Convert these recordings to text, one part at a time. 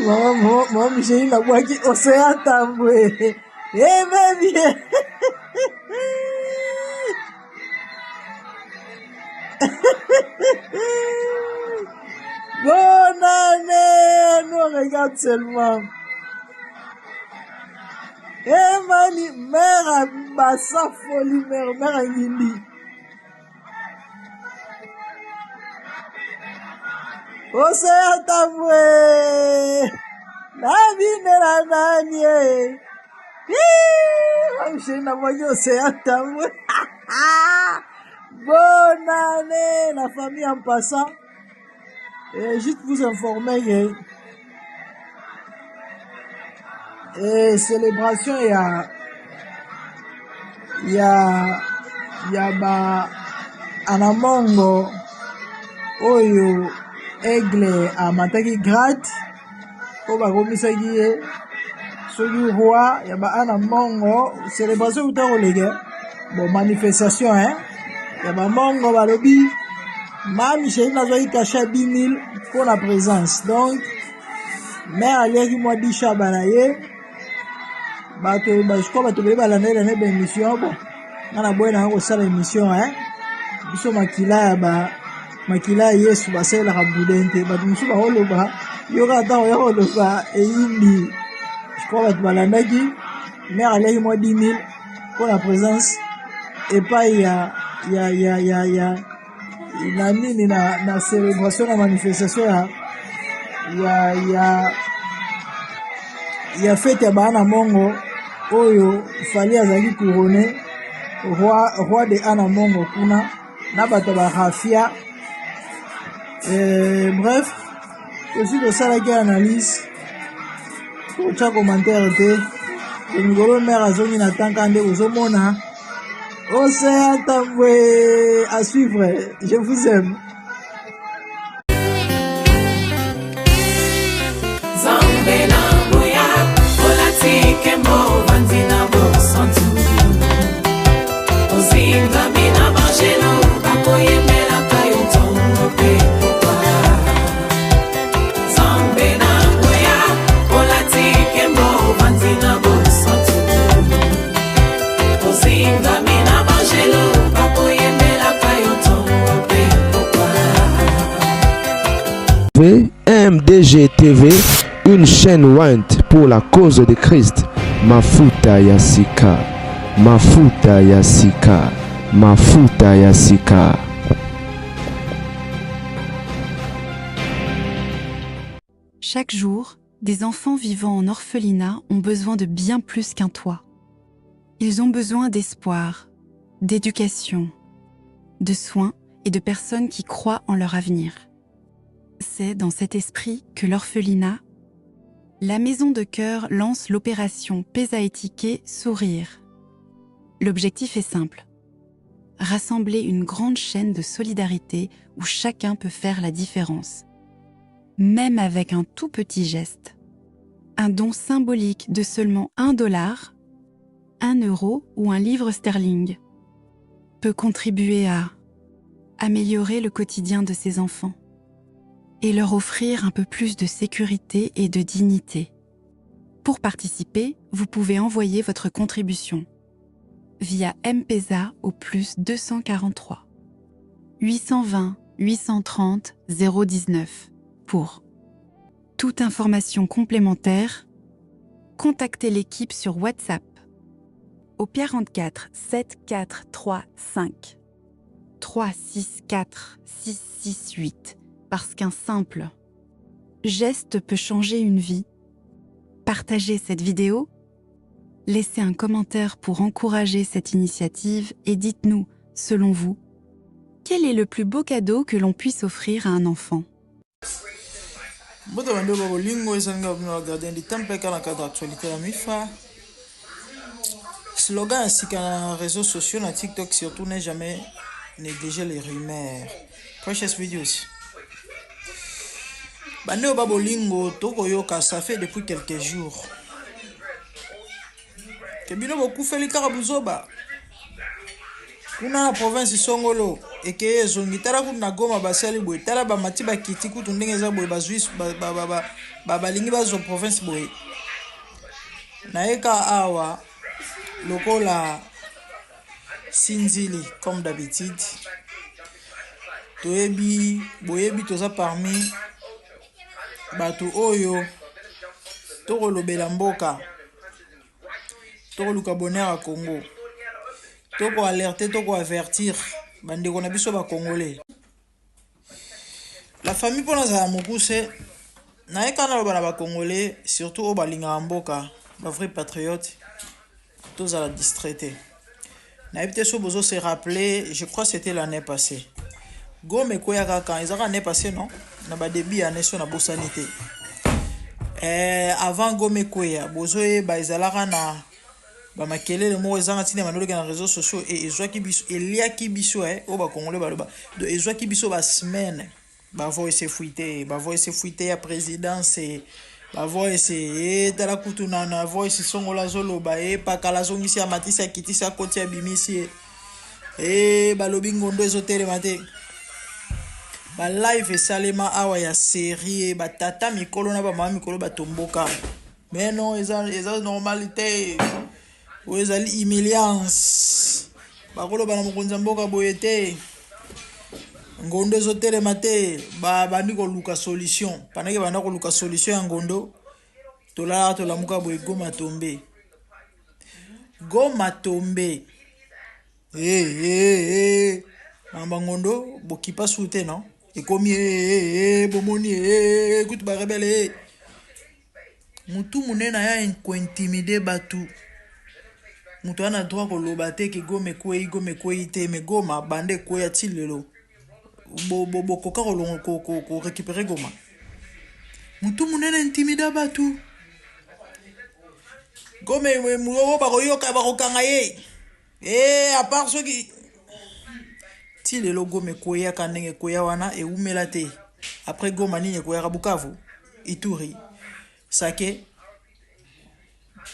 Maman, Micheline la boîte qui océan tamboué. Eh, baby. Bonne année. Nous regarde seulement. Eh, mani, mère, bassa folie, mère, Ngindi. Océan tamboué. La vie de la nanie. Micheline la boîte qui océan tamboué. Bonne année, la famille en passant. Et juste vous informer que célébration il y a ba anamongo oyo aigle a mataki grade ko ba komisaki ye soki roi ya ba anamongo célébration utako lege bon manifestation ya ba mongo balobi ma Micheline nazwaki cachet 10 000 pour la présence donc mère aliaki mwa dishaba na ye bato bashiko bato bele balandela ne ba émission bon ngana boye na kosala émission biso makila ya Yesu basalelaka budente bato mosusu bakoloba yoka ntango ya koloba eyindi shiko bato balandaki mère aliaki mwa 10 000 pour la présence epai ya na nini na célébration na manifestation ya fête ya bana mongo oyo fali azali couronné roi de ana mongo kuna na bato ba rafia bref aussi de ça la analyse pour chaque commentaire te ngolo mère azongi na tanka nde ozomona Océan tamboué à suivre. Je vous aime. MDG TV, une chaîne Wint pour la cause de Christ. Mafuta Yasika, Mafuta Yasika, Mafuta Yasika. Chaque jour, des enfants vivant en orphelinat ont besoin de bien plus qu'un toit. Ils ont besoin d'espoir, d'éducation, de soins et de personnes qui croient en leur avenir. C'est dans cet esprit que l'orphelinat, la Maison de Cœur lance l'opération Pesaetike Sourire. L'objectif est simple. Rassembler une grande chaîne de solidarité où chacun peut faire la différence. Même avec un tout petit geste. Un don symbolique de seulement $1, 1 euro ou un livre sterling peut contribuer à améliorer le quotidien de ces enfants et leur offrir un peu plus de sécurité et de dignité. Pour participer, vous pouvez envoyer votre contribution via M-Pesa au +243 820 830 019. Pour toute information complémentaire, contactez l'équipe sur WhatsApp au 44 7435 364 668 parce qu'un simple geste peut changer une vie. Partagez cette vidéo, laissez un commentaire pour encourager cette initiative et dites-nous, selon vous, quel est le plus beau cadeau que l'on puisse offrir à un enfant? Slogan ainsi qu'un réseau social, un TikTok surtout, n'est jamais négliger les rumeurs. Precious videos. Bande babolingo tokoyoka, ça fait depuis quelques jours. Que bino beaucoup fait les carabuzoba. Kuna la province Songolo. eke ezongi tala kutu na Goma basali boye tala bamati bakiti kutu ndenge eza boye bazwi balingi bazwa province boye nayeka awa lokola Sinzili comme d'habitude boyebi toza parmi bato oyo tokolobela mboka tokoluka bonheur à Congo toko alerter toko avertir bandeko na biso ba congolais la famille pona za mokuse na ekana loba na ba congolais surtout au balinga mboka ba vrai patriote tous à la distraité na ebité so bozo se rappeler je crois c'était l'année passée Gome koya kaka ezaka l'année passée non na ba début année so na bosanité avant Gome koya bozo e ba ezalaka na ba makelele mo ezanga tina mandoleka na réseaux sociaux et ezwaki biso eliaki biso o ba congolais baloba de ezwaki biso ba semaine ba voix se fuité ya présidence ba voix se tala kutu na voix songola zoloba pakala zongisi ya matisi ya kitisi ya koti ya bimisi balobi ngondo ezotelema te ba live esalema awa ya série batata mikolo na bamama mikolo batomboka mais non eza normalité ezali humiliance bakoloba na mokonzi ya mboka boye te ngondo ezotelema te bandi koluka solution pendant banda koluka solution ya ngondo tolala tolamuka boye Goma tombe namba ngondo bokipa sute non ekomi bomoni kutu barebele mutu munene ya intimider batu mutu ana droit koloba te ke Goma kwei te me Goma bande kwea ti lelo bokoka ko récupérer Goma mutu munene intimida batu Goma muyo bakoyoka bakokanga ye à part soki ti lelo Goma kwea ka ndenge kwea wana eumela te après Goma nini kwea Bukavu Ituri sake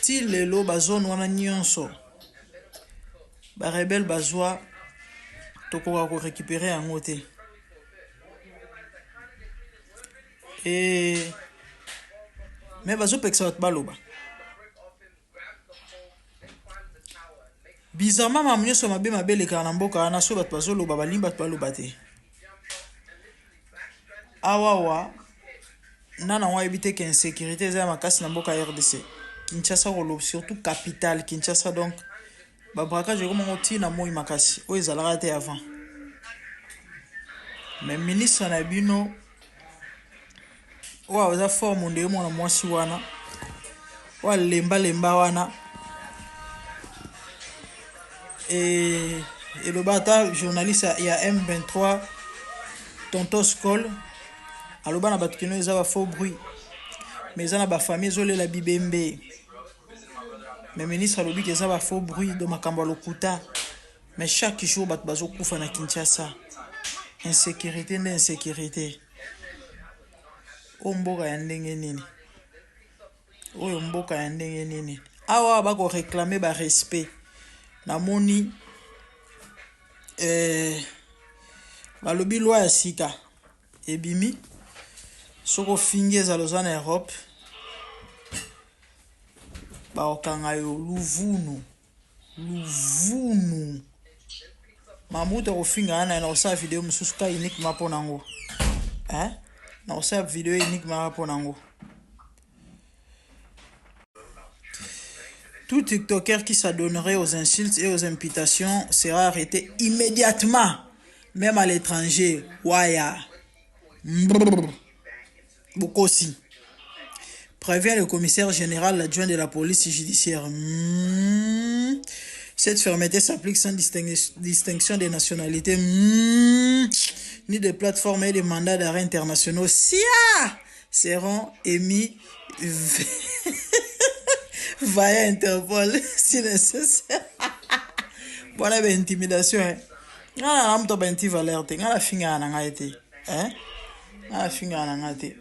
ti lelo bazone wana nyonso ba rebelle bazwa tokoka ko récupérer yango te mais bazopekisa bato baloba bizarrement mamu nyonso mabe elekaka na mboka wana so bato bazoloba balingi bato baloba te awawa nana ngo ayebi te ke insécurité eza ya makasi na mboka ya RDC Kinshasa koloba surtout capitale Kinshasa donc babraquage ekomongo ntina moi makasi oyo ezalaka te avant mais ministre na bino oyo eza forme nde mwana mwasi wana oyo lemba wana eloba ata journaliste ya M23 Tonton Skol aloba na bato kino eza ba faux bruit mais eza na bafamille ezolela bibembe mais ministre alobi ke eza ba faux bruit de makambo ya lokuta mais chaque jour bato bazokufa na Kinshasa insécurité nde insécurité oyo mboka ya ndenge nini awa bakoreklame barespect namoni balobi loi ya sika ebimi soko ofingi ezala oza na Europe baokanga yo luvunu mamuta kofinga ana na osala video mosusu ka uniquement mpo nango na osala video uniquement mpo nango. Tout TikToker qui s'adonnerait aux insultes et aux imputations sera arrêté immédiatement, même à l'étranger. Waya. Bokosi. Prévient le commissaire général adjoint de la police judiciaire. Cette fermeté s'applique sans distinction des nationalités, ni de plateformes et de mandats d'arrêt internationaux. Seront émis via Interpol si nécessaire. Voilà l'intimidation. Ngana namto benti valeur te ngana finga na ngaite ngana finga na ngate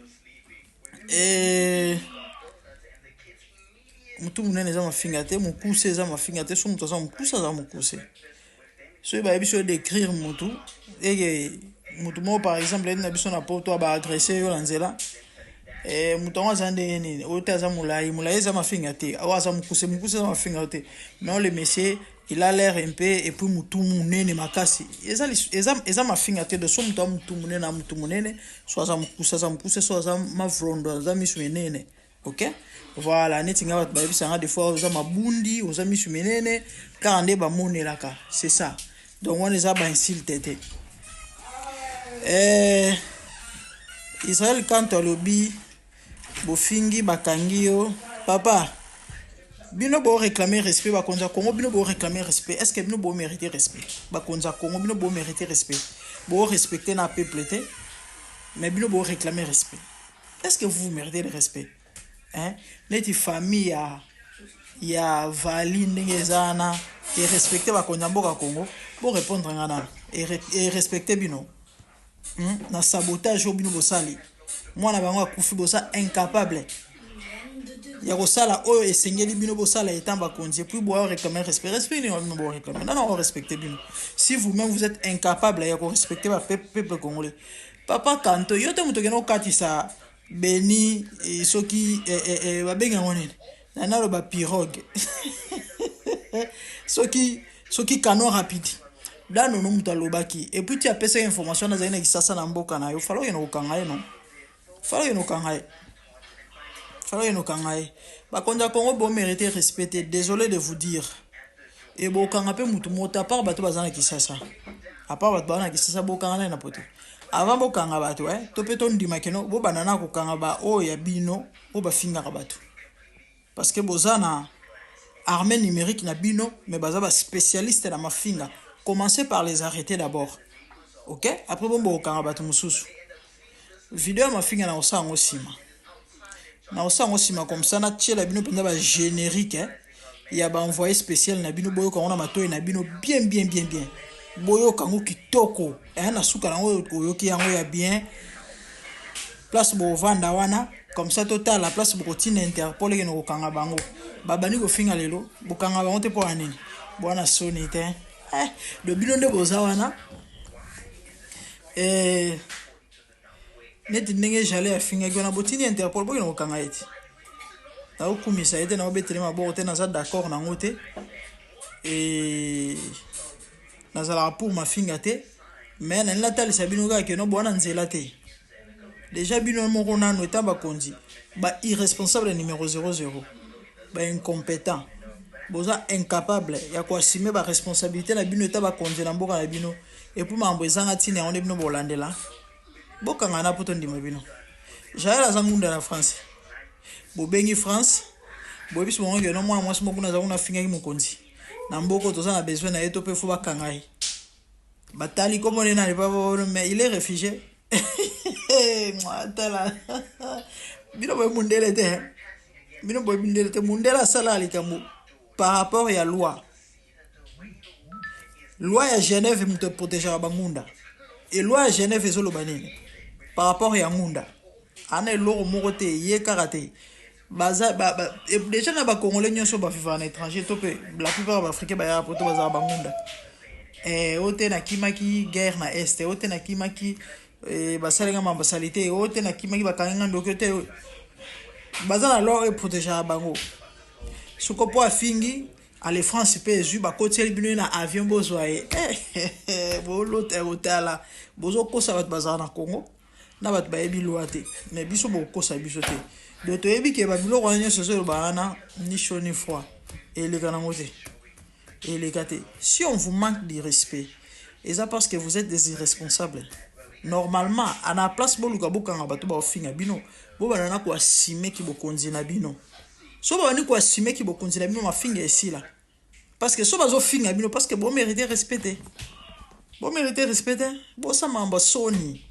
mutu munene za mafinga te mukuse za mafinga te so mutu za mukuse so ba biso décrire mutu et mutu mo par exemple na biso na poto ba agresser yo lanzela mutu wa zande nini otaza mulai za mafinga te awaza mukuse za mafinga te mais le monsieur il a l'air un peu et puis mutu munene makasi eza mafinga te de so mutu munene so za mukuse so za mavrondo za misu menene. OK, voilà, neti nga ba bisanga des fois oza mabundi oza misu menene car ande ba monelaka, c'est ça. Donc on les a ba insulté. Israël quand lobby bofingi bakangio papa bino bo réclamer respect ba konza Congo bino bo réclamer respect, est-ce que bino bo mériter respect ba konza Congo bino bo mériter respect bo respecter na peuple te mais bino bo réclamer respect, est-ce que vous méritez le respect? Hein, neti famille ya vali ndenge zana et respecter ba konza mboka Congo bo répondre ngana et respecter bino. Na sabotage bino bosali mwana bango akufi bosa incapable ya kosala oyo esengeli bino bosala etamba konzi puis boire réclamer respect ni bino bo réclamer non respecter bino si vous-même vous êtes incapable ya ko respecter ba peuple congolais. Papa Kanto yote mutokeno katisa beni soki babenga ngone na ba pirogue soki canon rapide là non mutu alobaki et puis tu as passé information na zaina kisasa na mboka na yo falo yeno kokanga ye non falo yeno kokanga ye ba konja Congo bo mériter respecter, désolé de vous dire et bo kanga pe mutu mota part bato bazana kisasa à part bato bazana kisasa bo kanga na poto avant bo kanga bato to peto ndima keno bo banana kokanga ba o ya bino bo ba finga bato parce que bozana armée numérique na bino mais baza ba spécialiste na mafinga. Commencez par les arrêter d'abord. OK? Après, bon, kangabatu mususu. Vidéo ma finga na osango sima. Na osango sima comme ça, na tchè la bino penda ba générique, il y a ba envoyé spécial na bino boyo kangona matoy na bino bien. Boyo kango kitoko. Na suka na oyo ki yango ya bien. Place bo vanda wana, comme ça total la place bo kotine Interpol ke no kanga bango. Babani ko finga lelo, bo kanga bango te po anini. Bwana soni te. Le bilan de Bozawana net ndenge j'allais à finga gona botini Interpol bo no kanga eti na okumisa ete na obetere maboko te na za d'accord na ngote et na za pour ma finga te mais na la tali sabino ga ke no bona nzela te déjà bino moko na no tamba konzi ba irresponsable numéro 00 ba incompétent boza incapable ya ko assumer ba responsabilité na bino eta ba konzi na mboka na bino et pour mambo ezanga tine on bino bolandela boka ngana poto ndima bino jaela za ngunda na France bobengi France bobiso mo ngeno mwa mwasi moko na za una finga ki mokonzi na mboko toza na besoin na eto pe fo ba kangai batali comme on est na pas mais il est réfugié moi tala bino boy mundele te mundela sala likambo par rapport à la loi ya Genève me te protéger à Bangunda et loi ya Genève ezolo banini par rapport à Ngunda ana loro morote ye karaté baza déjà na ba congolais nyonso ba vivre en étranger topé la plupart ba africains ba ya poto baza Bangunda ote na kimaki guerre na est ote na kimaki basalenga mambasalité ote na kimaki bakanga ndokote baza na loi protéger à bango soko po afingi ale France pezu ba kotieli bino na avion bozwaye bo lote hotela bozo kosa bat bazana na Congo na bat ba ebi loate mais biso bo kosa biso te de to ebi ke ba bilo rwanyo soso bana ni chaud ni froid et les kana ngote et les gâtés si on vous manque de respect et ça parce que vous êtes des irresponsables normalement à la place boluka bokanga bato ba ofinga bino bo banana ko asime ki bokonzi na bino so ba ni ko assumer ki bokonzi na bino mafinga ici là parce que so bazo finga bino parce que bon mériter respecter bon ça mamba soni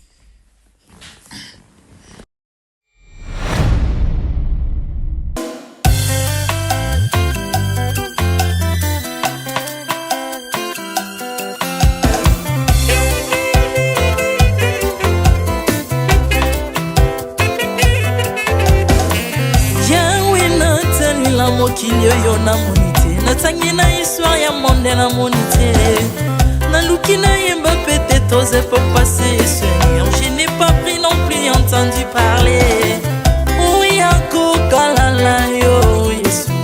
mokili oyo na monite natangi na histoire ya monde na monite naluki nayemba pete toze po passer Seigneur, je n'ai pas pris non plus entendu parler Ouyako kalala yo Yesue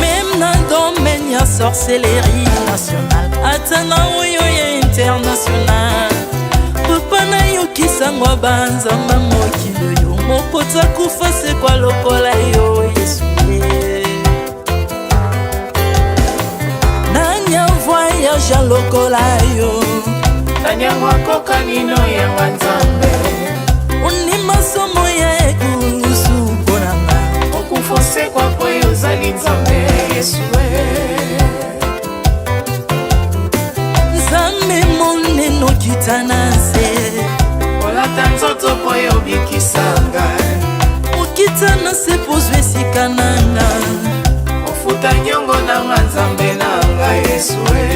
Même na domaine ya sorcellerie nationale Atanga oyo ya international Papa na yo kisangwa banzamba mokilo yo Mopota kufa se kwa lokola yo Yesue Nanya voyage a lokola yo Nanya wakoka nino ya wanzambe Unima somo ya ekusu konanga Okufose kwa poyo zali nzambe Yesue Nzambe moneno kitanase Olata nzoto poyo bikisanga Okitanase pozwe sikananga Ofuta nyongo na nzambe nanga Yesue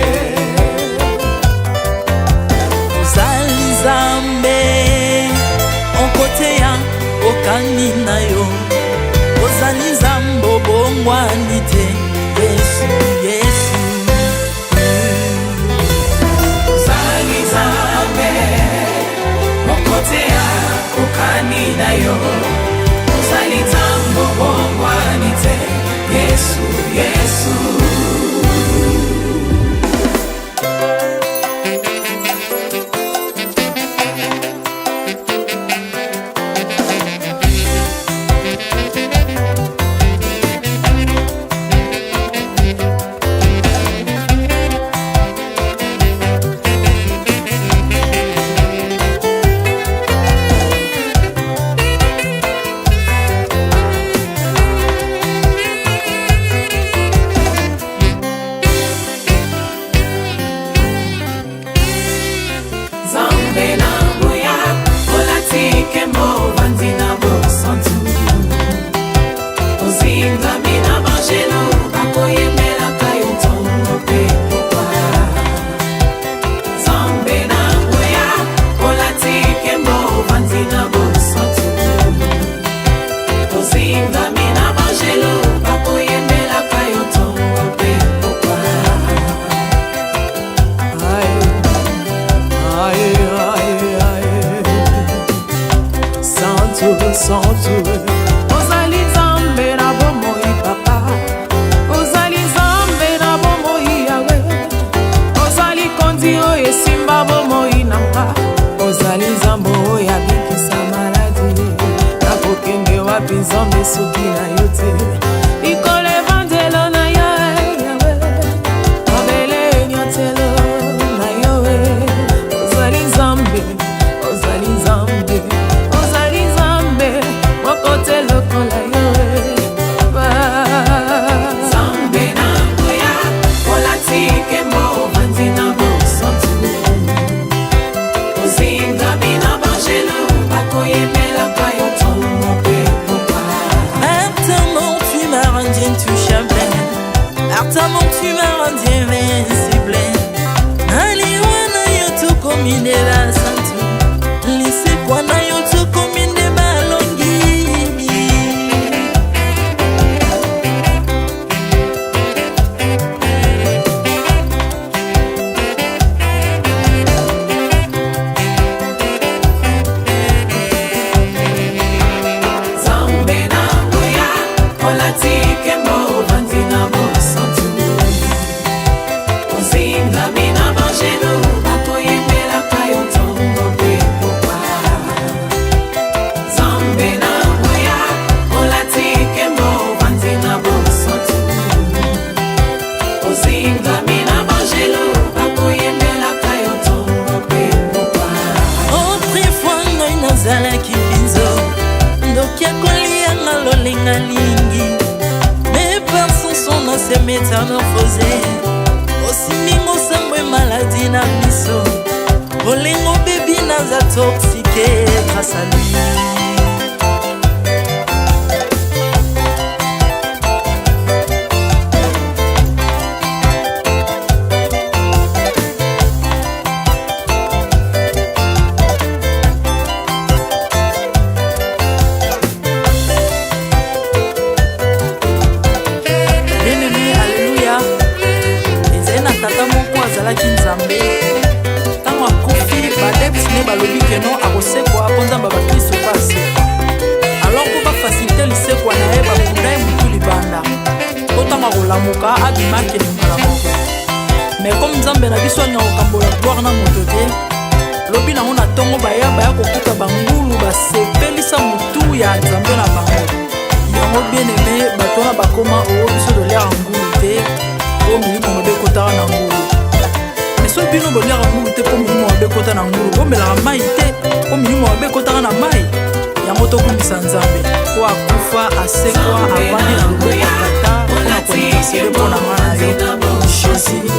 Ozali nzambe onkote ya okani na yo Ozali nzambe obongwani te Yesu, Yesu Ozali nzambe onkote ya okani na yo Ozali nzambe obongwani te Yesu, Yesu Ozali nzambe na bomoi papa Ozali nzambe na bomoi yawe Ozali kondi oyo esimba bomoi nanga Ozali nzambe oyo abikisa maladi Nakokende wapi nzambe soki na yo te Likolo evangelo na yo yawe Mabele nyotelo na yo Ozali nzambe Ozali nzambe Wakote lokola yo Zambe na ngoya Olatike mo vandi na bosantu Ozinga bina bangelo Bakoyemela kayo tomo pe popa Maintenant tu m'as rendu intouchable Maintenant tu m'as rendu invincible Aliwana yo to komine la santu Lise kwa na yo to komine balongi Zambe na ngoya Olatike mo vandi na bosantu Ozinga bina bangelo Bakoyemela kayo tomo pe popa Zambe na ngoya Olatike mo vandi na bosantu Ozinga bina bangelo Bakoyemela kayo tomo pe popa Autrefois ngai nazalaki binzo Ndoki akolianga lolenga lingi Mes personnes sont dans ces métamorphosées Osimingo sambwe maladie na miso Olengo baby naza toxiqué grâce à lui azalaki nzambe ntango akufi badepsine balobi keno akosekwa mpo nzambe bakristo mpo asekwa alors mpo bafasilite lisekwa na ye bakunda ye mutu libanda mpo ntango akolamuka abimaki elingala moko mais comme nzambe na biso alinga kokambola gloire na moto te lobi nango na ntongo baya kokuta bangulu basepelisa mutu ya nzambe na bango yango bien aimé bato wana bakoma oo biso toliaka ngulu te mpo milimo mabe ekotaka na ngulu mais soki bino boliaka ngulu te mpo milimo mabe ekota na ngulu bomelaka mai te mpo milimo mabe ekotaka na mai yango tokumisa nzambe mpo akufa asekwa avandi na loboko ya tata mpona kointersede mpo na nga na yo jésus